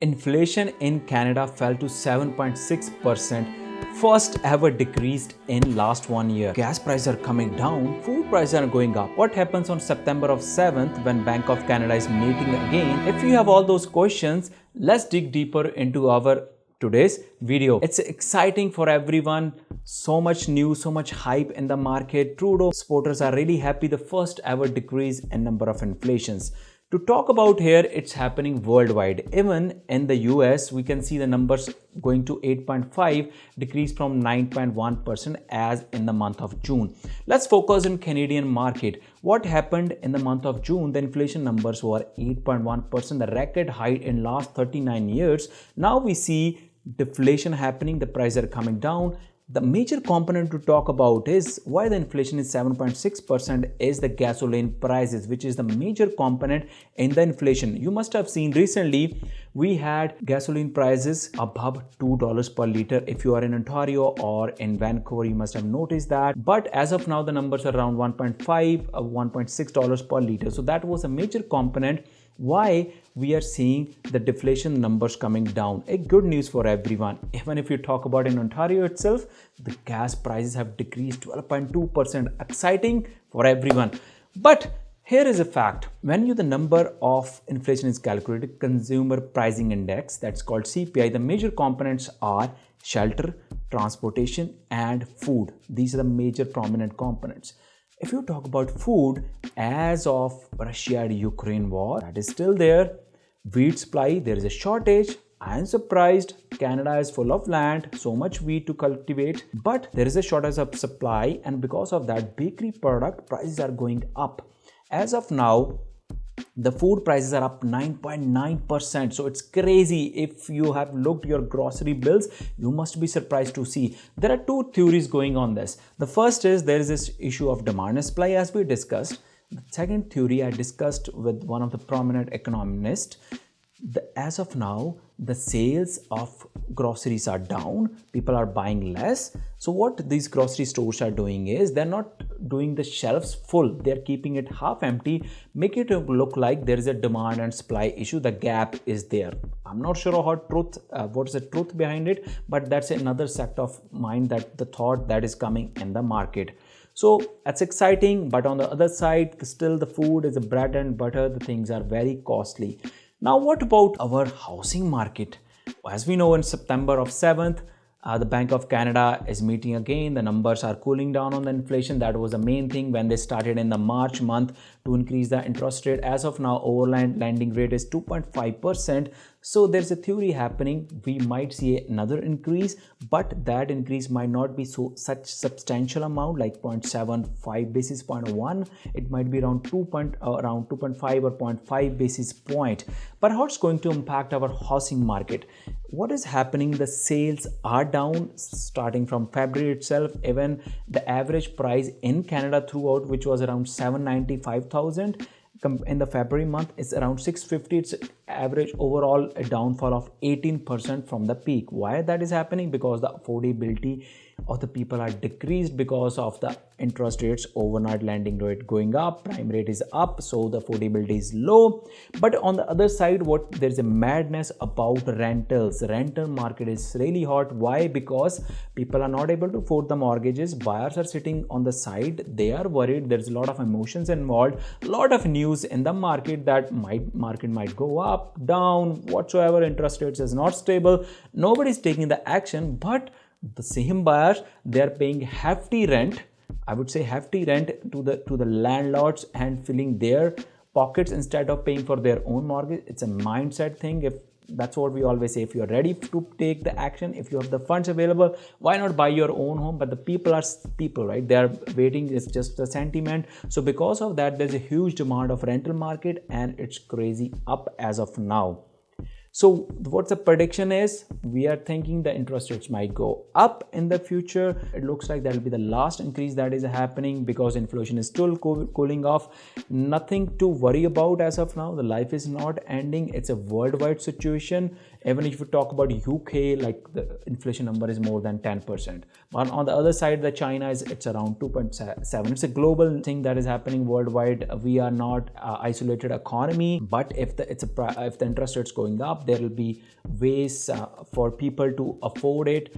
Inflation in Canada fell to 7.6%, first ever decreased in last 1 year. Gas prices are coming down, food prices are going up. What happens on September of 7th when Bank of Canada is meeting again? If you have all those questions, let's dig deeper into our today's video. It's exciting for everyone. So much news, so much hype in the market. Trudeau supporters are really happy. The first ever decrease in number of inflations. To talk about here, it's happening worldwide. Even in the US, we can see the numbers going to 8.5, decrease from 9.1% as in the month of June. Let's focus on Canadian market. What happened in the month of June? The inflation numbers were 8.1%, the record high in last 39 years. Now we see deflation happening, the prices are coming down. The major component to talk about is why the inflation is 7.6% is the gasoline prices, which is the major component in the inflation. You must have seen recently we had gasoline prices above $2 per liter. If you are in Ontario or in Vancouver, you must have noticed that. But as of now, the numbers are around 1.5 or $1.6 per liter. So that was a major component why we are seeing the deflation numbers coming down. A good news for everyone. Even if you talk about in Ontario itself, the gas prices have decreased 12.2%. Exciting for everyone. But here is a fact. When the number of inflation is calculated, consumer pricing index, that's called CPI, the major components are shelter, transportation, and food. These are the major prominent components. If you talk about food, as of Russia-Ukraine war, that is still there. Wheat supply, there is a shortage. I am surprised. Canada is full of land, so much wheat to cultivate, but there is a shortage of supply, and because of that, bakery product prices are going up. As of now, the food prices are up 9.9%. So it's crazy. If you have looked your grocery bills, you must be surprised to see. There are two theories going on this. The first is there is this issue of demand and supply as we discussed. The second theory I discussed with one of the prominent economists. As of now, the sales of groceries are down. People are buying less. So what these grocery stores are doing is they're not doing the shelves full. They're keeping it half empty, make it look like there is a demand and supply issue. The gap is there. I'm not sure what is the truth behind it, but that's another sect of mind, that the thought that is coming in the market. So that's exciting. But on the other side, still the food is the bread and butter. The things are very costly. Now, what about our housing market? As we know, in September of 7th, the Bank of Canada is meeting again. The numbers are cooling down on the inflation. That was the main thing when they started in the March month to increase the interest rate. As of now, overland lending rate is 2.5%. So there's a theory happening. We might see another increase, but that increase might not be such substantial amount like 0.75 basis point or 1. It might be around 2.5 or 0.5 basis point. But how it's going to impact our housing market? What is happening? The sales are down starting from February itself. Even the average price in Canada throughout, which was around 795,000 in the February month, is around 650. It's average overall a downfall of 18% from the peak. Why that is happening? Because the affordability of the people are decreased because of the interest rates, overnight lending rate going up, prime rate is up, so the affordability is low. But on the other side, there's a madness about rentals. Rental market is really hot. Why? Because people are not able to afford the mortgages. Buyers are sitting on the side. They are worried. There's a lot of emotions involved, a lot of news in the market that market might go up, down, whatsoever. Interest rates is not stable. Nobody's taking the action, but the same buyers, they are paying hefty rent. I would say hefty rent to the landlords and filling their pockets instead of paying for their own mortgage. It's a mindset thing. If that's what we always say, if you're ready to take the action, if you have the funds available, why not buy your own home? But the people are people, right? They are waiting. It's just a sentiment. So because of that, there's a huge demand of rental market and it's crazy up as of now. So what's the prediction is? We are thinking the interest rates might go up in the future. It looks like that will be the last increase that is happening because inflation is still cooling off. Nothing to worry about as of now. The life is not ending. It's a worldwide situation. Even if you talk about UK, like the inflation number is more than 10%. But on the other side, the China it's around 2.7. It's a global thing that is happening worldwide. We are not isolated economy. But if the interest rates going up, up, there will be ways for people to afford it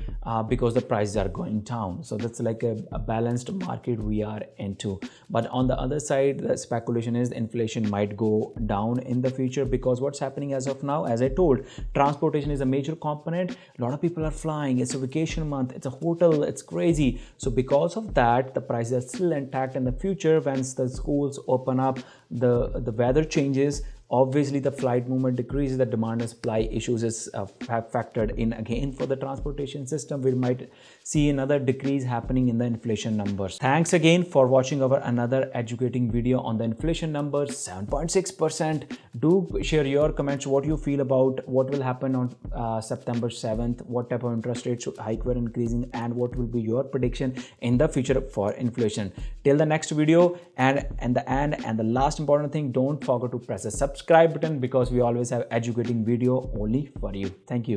because the prices are going down. So that's like a balanced market we are into. But on the other side, the speculation is inflation might go down in the future, because what's happening as of now, as I told, transportation is a major component. A lot of people are flying, it's a vacation month, it's a hotel, it's crazy. So because of that, the prices are still intact in the future. Once the schools open up, the weather changes, obviously the flight movement decreases, the demand and supply issues is factored in again for the transportation system. We might see another decrease happening in the inflation numbers. Thanks again for watching our another educating video on the inflation numbers, 7.6%. Do share your comments, what you feel about what will happen on September 7th, what type of interest rates hike we're increasing, and what will be your prediction in the future for inflation. Till the next video, and the last important thing, don't forget to press the subscribe button, because we always have educating video only for you. Thank you.